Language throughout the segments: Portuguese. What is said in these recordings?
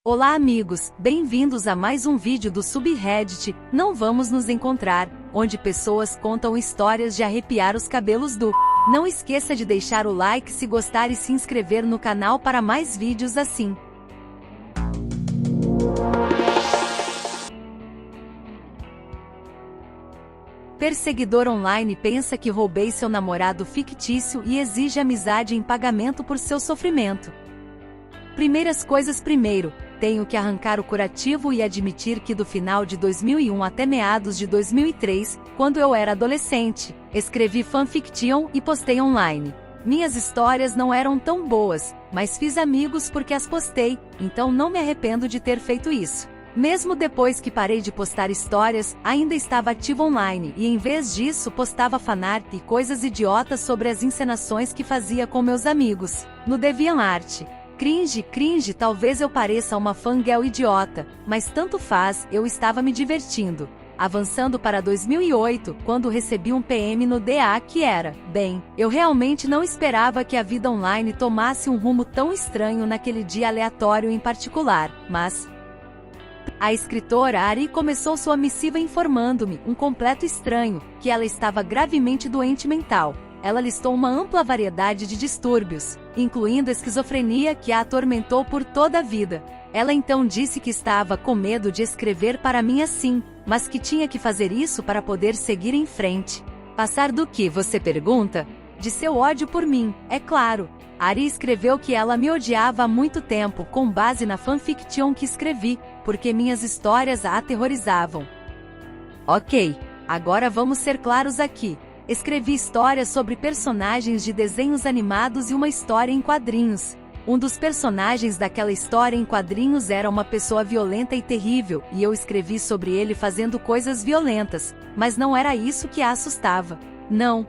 Olá amigos, bem-vindos a mais um vídeo do subreddit Não Vamos Nos Encontrar, onde pessoas contam histórias de arrepiar os cabelos do... Não esqueça de deixar o like se gostar e se inscrever no canal para mais vídeos assim. Perseguidor online pensa que roubei seu namorado fictício e exige amizade em pagamento por seu sofrimento. Primeiras coisas primeiro, tenho que arrancar o curativo e admitir que do final de 2001 até meados de 2003, quando eu era adolescente, escrevi fanfiction e postei online. Minhas histórias não eram tão boas, mas fiz amigos porque as postei, então não me arrependo de ter feito isso. Mesmo depois que parei de postar histórias, ainda estava ativo online e em vez disso postava fanart e coisas idiotas sobre as encenações que fazia com meus amigos, no DeviantArt. Cringe, talvez eu pareça uma fangirl idiota, mas tanto faz, eu estava me divertindo. Avançando para 2008, quando recebi um PM no DA que era, bem, eu realmente não esperava que a vida online tomasse um rumo tão estranho naquele dia aleatório em particular, mas... A escritora Ari começou sua missiva informando-me, um completo estranho, que ela estava gravemente doente mental. Ela listou uma ampla variedade de distúrbios, incluindo esquizofrenia que a atormentou por toda a vida. Ela então disse que estava com medo de escrever para mim assim, mas que tinha que fazer isso para poder seguir em frente. Passar do que, você pergunta? De seu ódio por mim, é claro. Ari escreveu que ela me odiava há muito tempo com base na fanfiction que escrevi, porque minhas histórias a aterrorizavam. Ok, agora vamos ser claros aqui. Escrevi histórias sobre personagens de desenhos animados e uma história em quadrinhos. Um dos personagens daquela história em quadrinhos era uma pessoa violenta e terrível, e eu escrevi sobre ele fazendo coisas violentas, mas não era isso que a assustava. Não.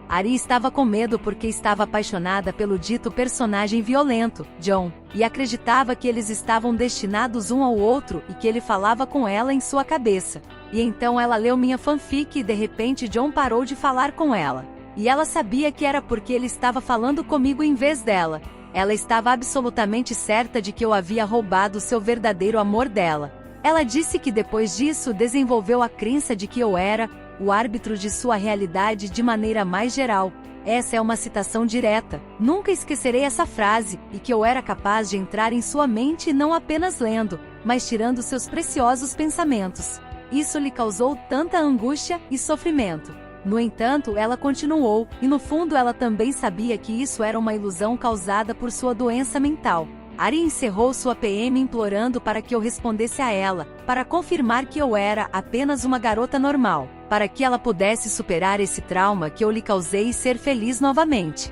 Ari estava com medo porque estava apaixonada pelo dito personagem violento, John, e acreditava que eles estavam destinados um ao outro e que ele falava com ela em sua cabeça. E então ela leu minha fanfic e de repente John parou de falar com ela. E ela sabia que era porque ele estava falando comigo em vez dela. Ela estava absolutamente certa de que eu havia roubado seu verdadeiro amor dela. Ela disse que depois disso desenvolveu a crença de que eu era o árbitro de sua realidade de maneira mais geral. Essa é uma citação direta. Nunca esquecerei essa frase, e que eu era capaz de entrar em sua mente não apenas lendo, mas tirando seus preciosos pensamentos. Isso lhe causou tanta angústia e sofrimento. No entanto, ela continuou, e no fundo ela também sabia que isso era uma ilusão causada por sua doença mental. Ari encerrou sua PM implorando para que eu respondesse a ela, para confirmar que eu era apenas uma garota normal, para que ela pudesse superar esse trauma que eu lhe causei e ser feliz novamente.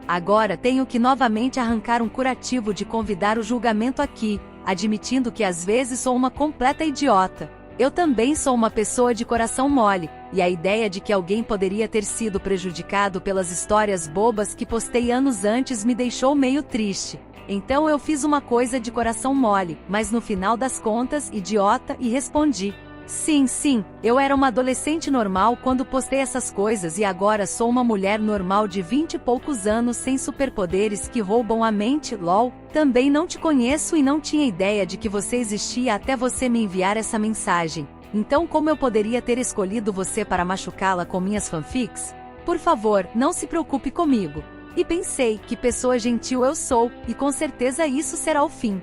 Agora tenho que novamente arrancar um curativo de convidar o julgamento aqui, admitindo que às vezes sou uma completa idiota. Eu também sou uma pessoa de coração mole, e a ideia de que alguém poderia ter sido prejudicado pelas histórias bobas que postei anos antes me deixou meio triste. Então eu fiz uma coisa de coração mole, mas no final das contas, idiota, e respondi. Sim, eu era uma adolescente normal quando postei essas coisas e agora sou uma mulher normal de 20 e poucos anos sem superpoderes que roubam a mente, lol. Também não te conheço e não tinha ideia de que você existia até você me enviar essa mensagem. Então como eu poderia ter escolhido você para machucá-la com minhas fanfics? Por favor, não se preocupe comigo. E pensei, que pessoa gentil eu sou, e com certeza isso será o fim.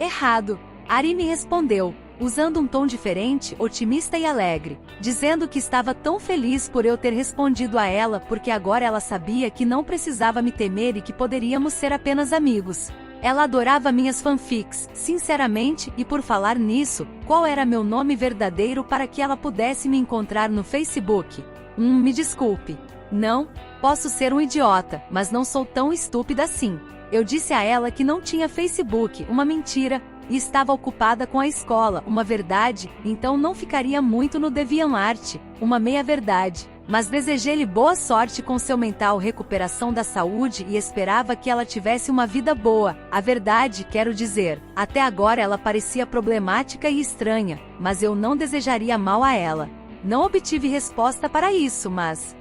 Errado. Ari me respondeu, usando um tom diferente, otimista e alegre, dizendo que estava tão feliz por eu ter respondido a ela porque agora ela sabia que não precisava me temer e que poderíamos ser apenas amigos. Ela adorava minhas fanfics, sinceramente, e por falar nisso, qual era meu nome verdadeiro para que ela pudesse me encontrar no Facebook? Me desculpe. Não, posso ser um idiota, mas não sou tão estúpida assim. Eu disse a ela que não tinha Facebook, uma mentira, e estava ocupada com a escola, uma verdade, então não ficaria muito no DeviantArt, uma meia-verdade. Mas desejei-lhe boa sorte com seu mental recuperação da saúde e esperava que ela tivesse uma vida boa. A verdade, quero dizer, até agora ela parecia problemática e estranha, mas eu não desejaria mal a ela. Não obtive resposta para isso, mas...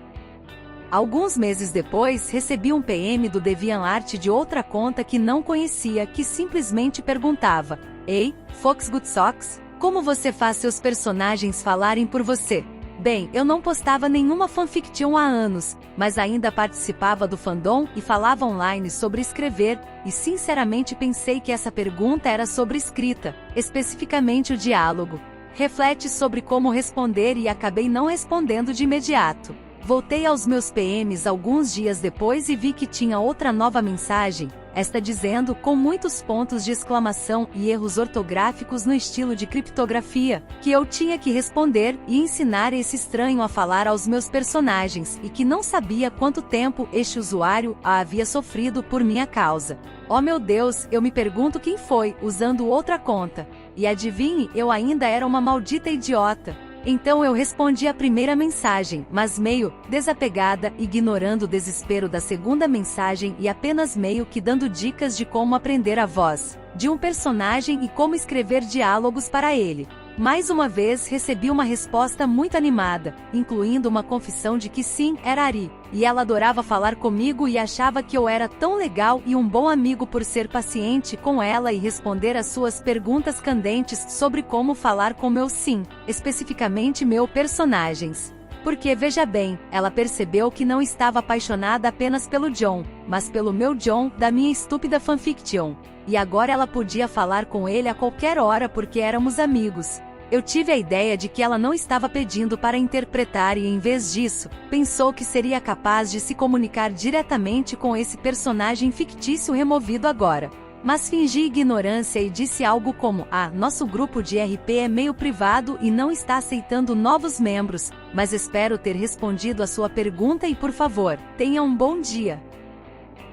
Alguns meses depois, recebi um PM do DeviantArt de outra conta que não conhecia, que simplesmente perguntava: "Ei, Fox Good Socks, como você faz seus personagens falarem por você?" Bem, eu não postava nenhuma fanfiction há anos, mas ainda participava do fandom e falava online sobre escrever, e sinceramente pensei que essa pergunta era sobre escrita, especificamente o diálogo. Reflete sobre como responder e acabei não respondendo de imediato. Voltei aos meus PMs alguns dias depois e vi que tinha outra nova mensagem, esta dizendo, com muitos pontos de exclamação e erros ortográficos no estilo de criptografia, que eu tinha que responder e ensinar esse estranho a falar aos meus personagens e que não sabia quanto tempo este usuário havia sofrido por minha causa. Oh meu Deus, eu me pergunto quem foi, usando outra conta. E adivinhe, eu ainda era uma maldita idiota. Então eu respondi a primeira mensagem, mas meio desapegada, ignorando o desespero da segunda mensagem e apenas meio que dando dicas de como aprender a voz de um personagem e como escrever diálogos para ele. Mais uma vez recebi uma resposta muito animada, incluindo uma confissão de que sim, era Ari, e ela adorava falar comigo e achava que eu era tão legal e um bom amigo por ser paciente com ela e responder às suas perguntas candentes sobre como falar com meu sim, especificamente meu personagens. Porque veja bem, ela percebeu que não estava apaixonada apenas pelo John, mas pelo meu John, da minha estúpida fanfiction. E agora ela podia falar com ele a qualquer hora porque éramos amigos. Eu tive a ideia de que ela não estava pedindo para interpretar e em vez disso, pensou que seria capaz de se comunicar diretamente com esse personagem fictício removido agora. Mas fingi ignorância e disse algo como: nosso grupo de RP é meio privado e não está aceitando novos membros, mas espero ter respondido a sua pergunta e por favor, tenha um bom dia.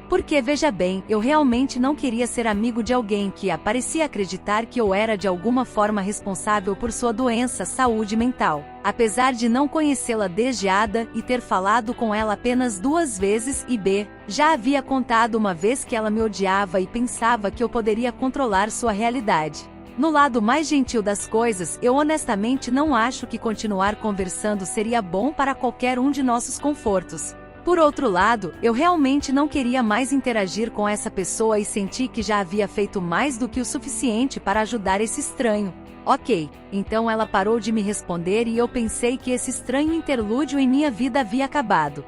Porque veja bem, eu realmente não queria ser amigo de alguém que parecia acreditar que eu era de alguma forma responsável por sua doença, saúde mental. Apesar de não conhecê-la desde Ada e ter falado com ela apenas 2 vezes e já havia contado uma vez que ela me odiava e pensava que eu poderia controlar sua realidade. No lado mais gentil das coisas, eu honestamente não acho que continuar conversando seria bom para qualquer um de nossos confortos. Por outro lado, eu realmente não queria mais interagir com essa pessoa e senti que já havia feito mais do que o suficiente para ajudar esse estranho. Ok, então ela parou de me responder e eu pensei que esse estranho interlúdio em minha vida havia acabado.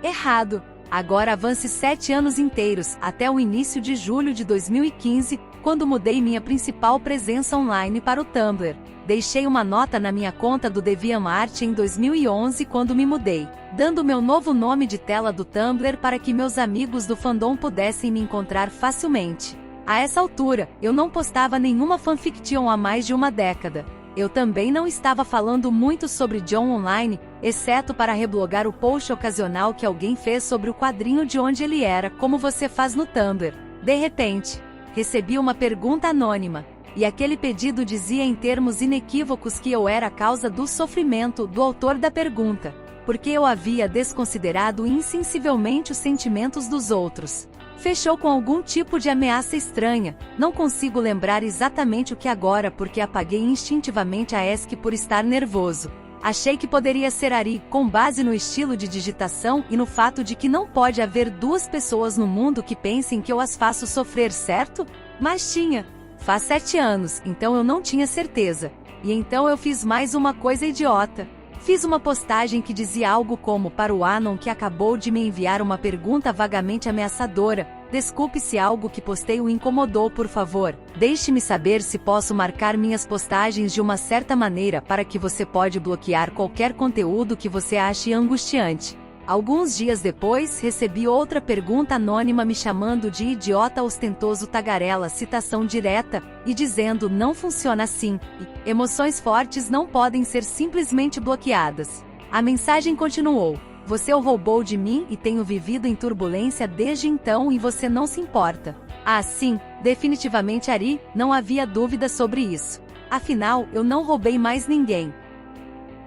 Errado. Agora avance 7 anos inteiros, até o início de julho de 2015, quando mudei minha principal presença online para o Tumblr. Deixei uma nota na minha conta do DeviantArt em 2011 quando me mudei, dando meu novo nome de tela do Tumblr para que meus amigos do fandom pudessem me encontrar facilmente. A essa altura, eu não postava nenhuma fanfiction há mais de uma década. Eu também não estava falando muito sobre John online, exceto para reblogar o post ocasional que alguém fez sobre o quadrinho de onde ele era, como você faz no Tumblr. De repente, recebi uma pergunta anônima. E aquele pedido dizia em termos inequívocos que eu era a causa do sofrimento do autor da pergunta, porque eu havia desconsiderado insensivelmente os sentimentos dos outros. Fechou com algum tipo de ameaça estranha, não consigo lembrar exatamente o que agora porque apaguei instintivamente a ESC por estar nervoso. Achei que poderia ser Ari, com base no estilo de digitação e no fato de que não pode haver 2 pessoas no mundo que pensem que eu as faço sofrer, certo? Mas tinha. Faz 7 anos, então eu não tinha certeza. E então eu fiz mais uma coisa idiota. Fiz uma postagem que dizia algo como: para o Anon que acabou de me enviar uma pergunta vagamente ameaçadora, desculpe se algo que postei o incomodou, por favor, deixe-me saber se posso marcar minhas postagens de uma certa maneira para que você pode bloquear qualquer conteúdo que você ache angustiante. Alguns dias depois, recebi outra pergunta anônima me chamando de idiota ostentoso tagarela, citação direta, e dizendo: não funciona assim, e emoções fortes não podem ser simplesmente bloqueadas. A mensagem continuou: você o roubou de mim e tenho vivido em turbulência desde então e você não se importa. Sim, definitivamente Ari, não havia dúvida sobre isso. Afinal, eu não roubei mais ninguém.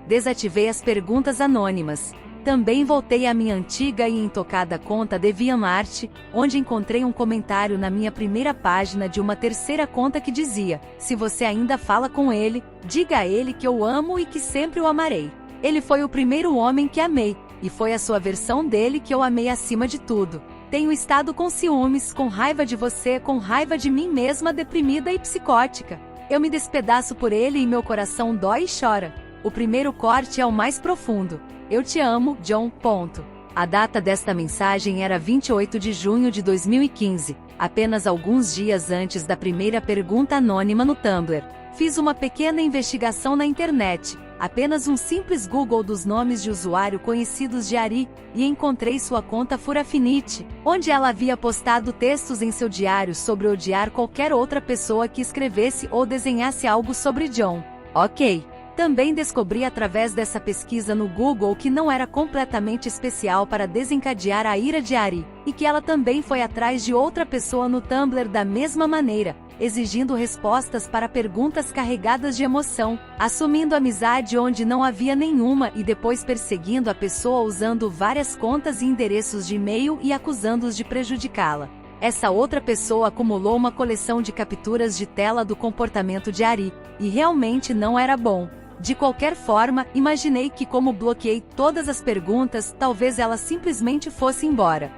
Desativei as perguntas anônimas. Também voltei à minha antiga e intocada conta DeviantArt, onde encontrei um comentário na minha primeira página de uma terceira conta que dizia: se você ainda fala com ele, diga a ele que eu amo e que sempre o amarei. Ele foi o primeiro homem que amei, e foi a sua versão dele que eu amei acima de tudo. Tenho estado com ciúmes, com raiva de você, com raiva de mim mesma, deprimida e psicótica. Eu me despedaço por ele e meu coração dói e chora. O primeiro corte é o mais profundo. Eu te amo, John. Ponto. A data desta mensagem era 28 de junho de 2015, apenas alguns dias antes da primeira pergunta anônima no Tumblr. Fiz uma pequena investigação na internet, apenas um simples Google dos nomes de usuário conhecidos de Ari, e encontrei sua conta Furafinity, onde ela havia postado textos em seu diário sobre odiar qualquer outra pessoa que escrevesse ou desenhasse algo sobre John. Ok. Também descobri através dessa pesquisa no Google que não era completamente especial para desencadear a ira de Ari, e que ela também foi atrás de outra pessoa no Tumblr da mesma maneira, exigindo respostas para perguntas carregadas de emoção, assumindo amizade onde não havia nenhuma e depois perseguindo a pessoa usando várias contas e endereços de e-mail e acusando-os de prejudicá-la. Essa outra pessoa acumulou uma coleção de capturas de tela do comportamento de Ari, e realmente não era bom. De qualquer forma, imaginei que como bloqueei todas as perguntas, talvez ela simplesmente fosse embora.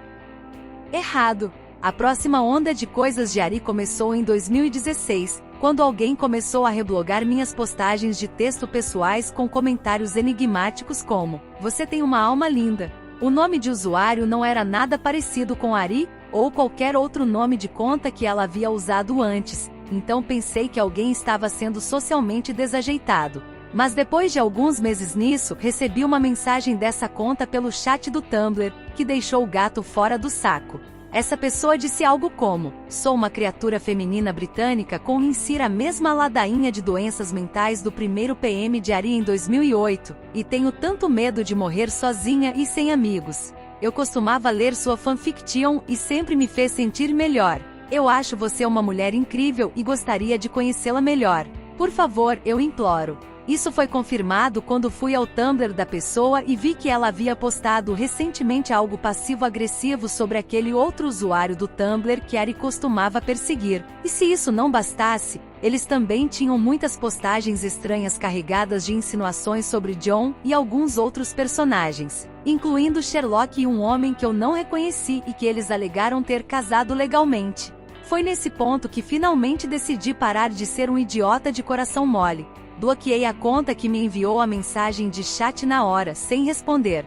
Errado. A próxima onda de coisas de Ari começou em 2016, quando alguém começou a reblogar minhas postagens de texto pessoais com comentários enigmáticos como: "Você tem uma alma linda". O nome de usuário não era nada parecido com Ari, ou qualquer outro nome de conta que ela havia usado antes, então pensei que alguém estava sendo socialmente desajeitado. Mas depois de alguns meses nisso, recebi uma mensagem dessa conta pelo chat do Tumblr, que deixou o gato fora do saco. Essa pessoa disse algo como: "Sou uma criatura feminina britânica com insira a mesma ladainha de doenças mentais do primeiro PM de Ari em 2008, e tenho tanto medo de morrer sozinha e sem amigos. Eu costumava ler sua fanfiction e sempre me fez sentir melhor. Eu acho você uma mulher incrível e gostaria de conhecê-la melhor. Por favor, eu imploro." Isso foi confirmado quando fui ao Tumblr da pessoa e vi que ela havia postado recentemente algo passivo-agressivo sobre aquele outro usuário do Tumblr que Ari costumava perseguir. E se isso não bastasse, eles também tinham muitas postagens estranhas carregadas de insinuações sobre John e alguns outros personagens, incluindo Sherlock e um homem que eu não reconheci e que eles alegaram ter casado legalmente. Foi nesse ponto que finalmente decidi parar de ser um idiota de coração mole. Bloqueei a conta que me enviou a mensagem de chat na hora, sem responder.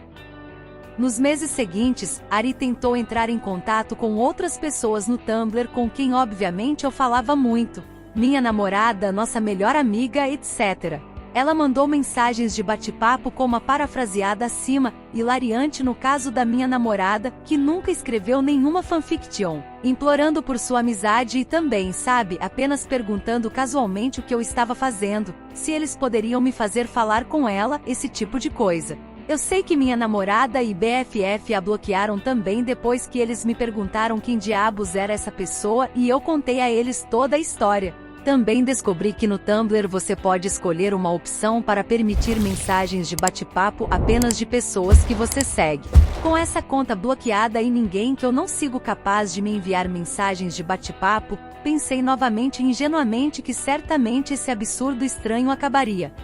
Nos meses seguintes, Ari tentou entrar em contato com outras pessoas no Tumblr com quem obviamente eu falava muito. Minha namorada, nossa melhor amiga, etc. Ela mandou mensagens de bate-papo como a parafraseada acima, hilariante no caso da minha namorada, que nunca escreveu nenhuma fanfiction, implorando por sua amizade e também, sabe, apenas perguntando casualmente o que eu estava fazendo, se eles poderiam me fazer falar com ela, esse tipo de coisa. Eu sei que minha namorada e BFF a bloquearam também depois que eles me perguntaram quem diabos era essa pessoa e eu contei a eles toda a história. Também descobri que no Tumblr você pode escolher uma opção para permitir mensagens de bate-papo apenas de pessoas que você segue. Com essa conta bloqueada e ninguém que eu não sigo capaz de me enviar mensagens de bate-papo, pensei novamente ingenuamente que certamente esse absurdo estranho acabaria.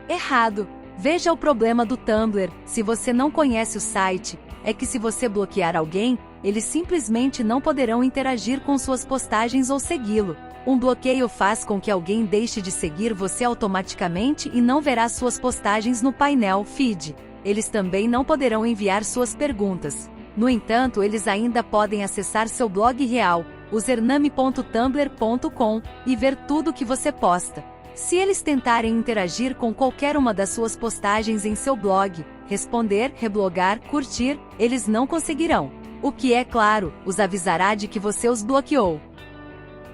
Errado. Veja o problema do Tumblr, se você não conhece o site, é que se você bloquear alguém, eles simplesmente não poderão interagir com suas postagens ou segui-lo. Um bloqueio faz com que alguém deixe de seguir você automaticamente e não verá suas postagens no painel feed. Eles também não poderão enviar suas perguntas. No entanto, eles ainda podem acessar seu blog real, username.tumblr.com, e ver tudo que você posta. Se eles tentarem interagir com qualquer uma das suas postagens em seu blog, responder, reblogar, curtir, eles não conseguirão. O que, é claro, os avisará de que você os bloqueou.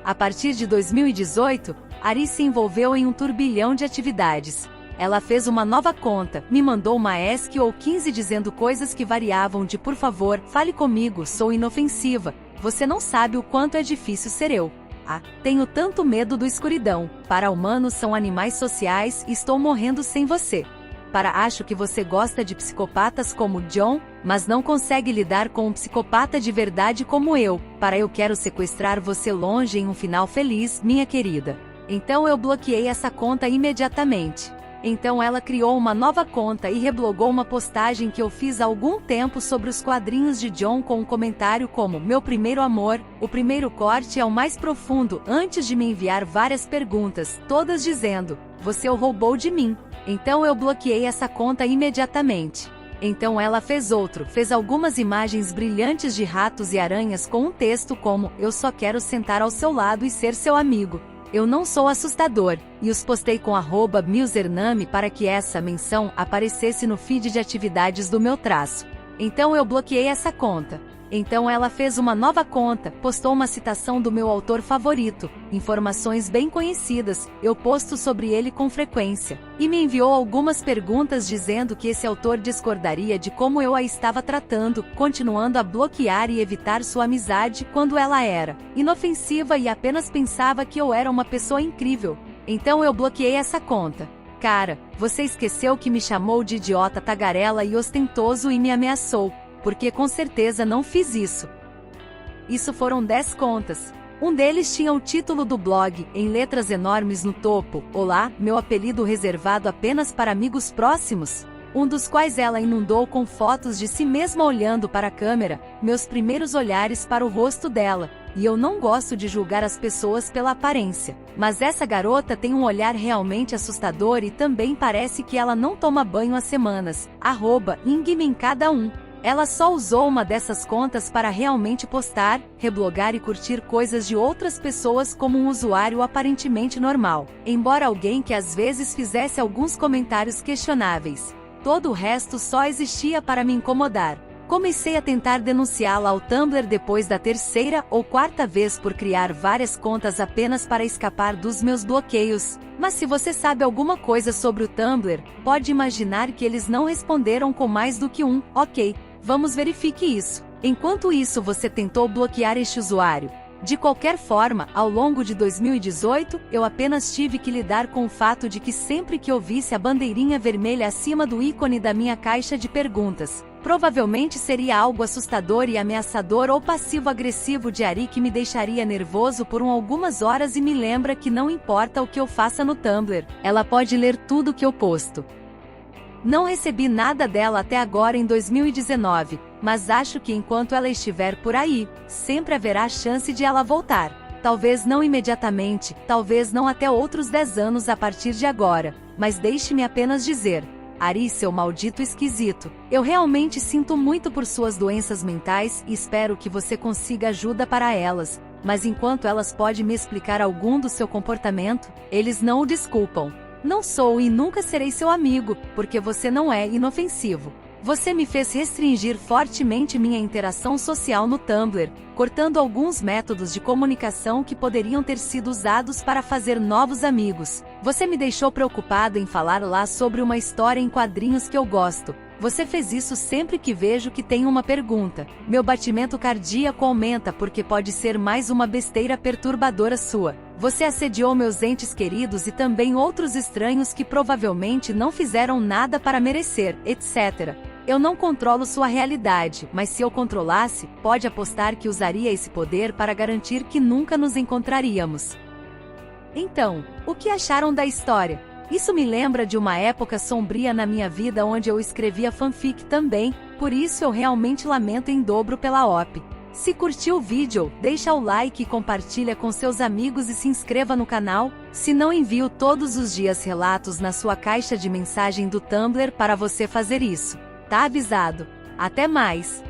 A partir de 2018, Ari se envolveu em um turbilhão de atividades. Ela fez uma nova conta, me mandou uma ESC ou 15 dizendo coisas que variavam de "por favor, fale comigo, sou inofensiva, você não sabe o quanto é difícil ser eu. Ah, tenho tanto medo do escuridão, para humanos são animais sociais e estou morrendo sem você. Para acho que você gosta de psicopatas como John, mas não consegue lidar com um psicopata de verdade como eu. Para eu quero sequestrar você longe em um final feliz, minha querida." Então eu bloqueei essa conta imediatamente. Então ela criou uma nova conta e reblogou uma postagem que eu fiz há algum tempo sobre os quadrinhos de John com um comentário como: meu primeiro amor, o primeiro corte é o mais profundo, antes de me enviar várias perguntas, todas dizendo: você o roubou de mim. Então eu bloqueei essa conta imediatamente. Então ela fez algumas imagens brilhantes de ratos e aranhas com um texto como: eu só quero sentar ao seu lado e ser seu amigo. Eu não sou assustador, e os postei com @musername para que essa menção aparecesse no feed de atividades do meu traço. Então eu bloqueei essa conta. Então ela fez uma nova conta, postou uma citação do meu autor favorito, informações bem conhecidas, eu posto sobre ele com frequência, e me enviou algumas perguntas dizendo que esse autor discordaria de como eu a estava tratando, continuando a bloquear e evitar sua amizade quando ela era inofensiva e apenas pensava que eu era uma pessoa incrível. Então eu bloqueei essa conta. Cara, você esqueceu que me chamou de idiota, tagarela e ostentoso e me ameaçou. Porque com certeza não fiz isso. Isso foram 10 contas. Um deles tinha o título do blog, em letras enormes no topo: olá, meu apelido reservado apenas para amigos próximos. Um dos quais ela inundou com fotos de si mesma olhando para a câmera, meus primeiros olhares para o rosto dela. E eu não gosto de julgar as pessoas pela aparência. Mas essa garota tem um olhar realmente assustador e também parece que ela não toma banho há semanas. @ingmencada1. Ela só usou uma dessas contas para realmente postar, reblogar e curtir coisas de outras pessoas como um usuário aparentemente normal, embora alguém que às vezes fizesse alguns comentários questionáveis. Todo o resto só existia para me incomodar. Comecei a tentar denunciá-la ao Tumblr depois da terceira ou quarta vez por criar várias contas apenas para escapar dos meus bloqueios. Mas se você sabe alguma coisa sobre o Tumblr, pode imaginar que eles não responderam com mais do que um ok. Vamos verifique isso. Enquanto isso, você tentou bloquear este usuário. De qualquer forma, ao longo de 2018, eu apenas tive que lidar com o fato de que sempre que eu visse a bandeirinha vermelha acima do ícone da minha caixa de perguntas, provavelmente seria algo assustador e ameaçador ou passivo-agressivo de Ari que me deixaria nervoso por algumas horas e me lembra que não importa o que eu faça no Tumblr, ela pode ler tudo que eu posto. Não recebi nada dela até agora em 2019, mas acho que enquanto ela estiver por aí, sempre haverá chance de ela voltar. Talvez não imediatamente, talvez não até outros 10 anos a partir de agora, mas deixe-me apenas dizer: Ari, seu maldito esquisito, eu realmente sinto muito por suas doenças mentais e espero que você consiga ajuda para elas, mas enquanto elas podem me explicar algum do seu comportamento, eles não o desculpam. Não sou e nunca serei seu amigo, porque você não é inofensivo. Você me fez restringir fortemente minha interação social no Tumblr, cortando alguns métodos de comunicação que poderiam ter sido usados para fazer novos amigos. Você me deixou preocupado em falar lá sobre uma história em quadrinhos que eu gosto. Você fez isso sempre que vejo que tem uma pergunta. Meu batimento cardíaco aumenta porque pode ser mais uma besteira perturbadora sua. Você assediou meus entes queridos e também outros estranhos que provavelmente não fizeram nada para merecer, etc. Eu não controlo sua realidade, mas se eu controlasse, pode apostar que usaria esse poder para garantir que nunca nos encontraríamos. Então, o que acharam da história? Isso me lembra de uma época sombria na minha vida onde eu escrevia fanfic também, por isso eu realmente lamento em dobro pela OP. Se curtiu o vídeo, deixa o like e compartilha com seus amigos e se inscreva no canal, se não envio todos os dias relatos na sua caixa de mensagem do Tumblr para você fazer isso. Tá avisado. Até mais!